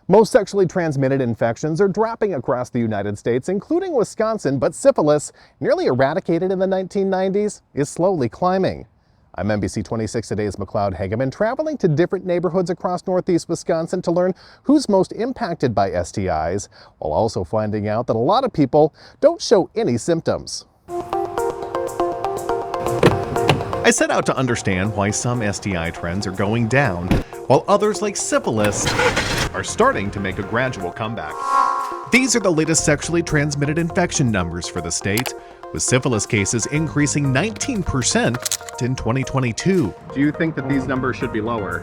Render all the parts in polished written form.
Most sexually transmitted infections are dropping across the United States, including Wisconsin, but syphilis, nearly eradicated in the 1990s, is slowly climbing. I'm NBC 26 Today's McLeod Hageman, traveling to different neighborhoods across northeast Wisconsin to learn who's most impacted by STIs, while also finding out that a lot of people don't show any symptoms. I set out to understand why some STI trends are going down, while others like syphilis are starting to make a gradual comeback. These are the latest sexually transmitted infection numbers for the state, with syphilis cases increasing 19% in 2022. Do you think that these numbers should be lower?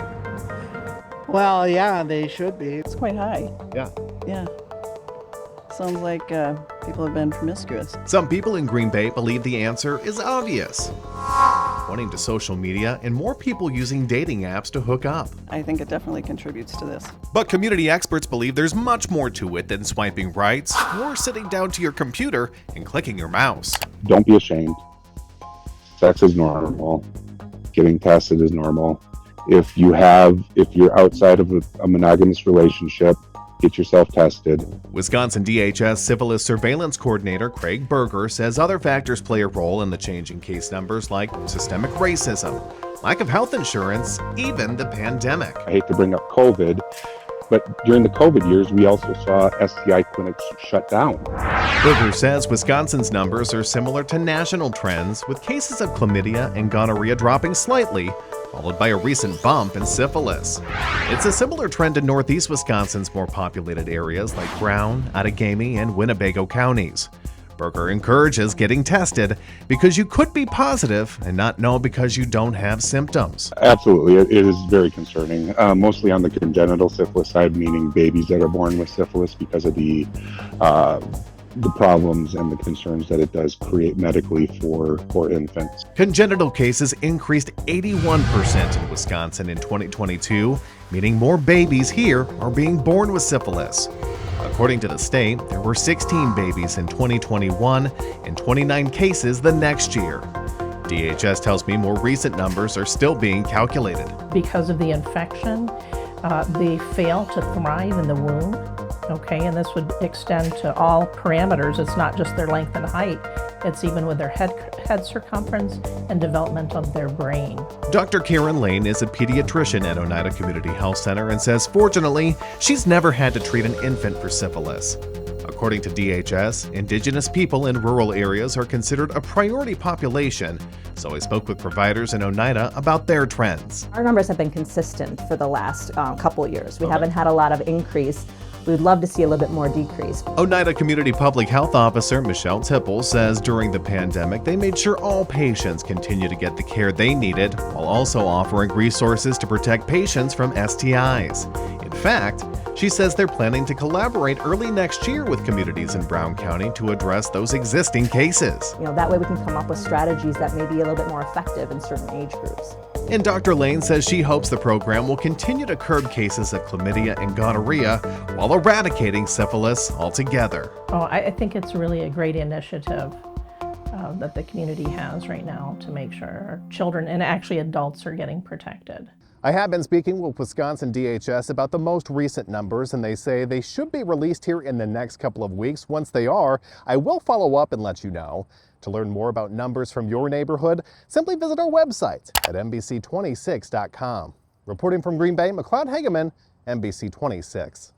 Well, yeah, they should be. It's quite high. Yeah. Yeah. Sounds like people have been promiscuous. Some people in Green Bay believe the answer is obvious. Pointing to social media and more people using dating apps to hook up. I think it definitely contributes to this. But community experts believe there's much more to it than swiping right or sitting down to your computer and clicking your mouse. Don't be ashamed. Sex is normal. Getting tested is normal. If you're outside of a monogamous relationship, get yourself tested. Wisconsin DHS Syphilis Surveillance Coordinator Craig Berger says other factors play a role in the changing case numbers, like systemic racism, lack of health insurance, even the pandemic. I hate to bring up COVID, but during the COVID years, we also saw STI clinics shut down. Berger says Wisconsin's numbers are similar to national trends, with cases of chlamydia and gonorrhea dropping slightly, followed by a recent bump in syphilis. It's a similar trend in northeast Wisconsin's more populated areas like Brown, Outagamie, and Winnebago counties. Berger encourages getting tested because you could be positive and not know because you don't have symptoms. Absolutely, it is very concerning, mostly on the congenital syphilis side, meaning babies that are born with syphilis because of the problems and the concerns that it does create medically for infants. Congenital cases increased 81% in Wisconsin in 2022, meaning more babies here are being born with syphilis. According to the state, there were 16 babies in 2021 and 29 cases the next year. DHS tells me more recent numbers are still being calculated. Because of the infection, they fail to thrive in the womb. Okay, and this would extend to all parameters. It's not just their length and height, it's even with their head circumference and development of their brain. Dr. Karen Lane is a pediatrician at Oneida Community Health Center and says, fortunately, she's never had to treat an infant for syphilis. According to DHS, Indigenous people in rural areas are considered a priority population, so I spoke with providers in Oneida about their trends. Our numbers have been consistent for the last couple years. We haven't had a lot of increase. We would love to see a little bit more decrease. Oneida Community Public Health Officer Michelle Tipple says during the pandemic, they made sure all patients continue to get the care they needed, while also offering resources to protect patients from STIs. In fact, she says they're planning to collaborate early next year with communities in Brown County to address those existing cases. That way we can come up with strategies that may be a little bit more effective in certain age groups. And Dr. Lane says she hopes the program will continue to curb cases of chlamydia and gonorrhea while eradicating syphilis altogether. I think it's really a great initiative that the community has right now to make sure our children and actually adults are getting protected. I have been speaking with Wisconsin DHS about the most recent numbers, and they say they should be released here in the next couple of weeks. Once they are, I will follow up and let you know. To learn more about numbers from your neighborhood, simply visit our website at NBC26.com. Reporting from Green Bay, McLeod Hageman, NBC 26.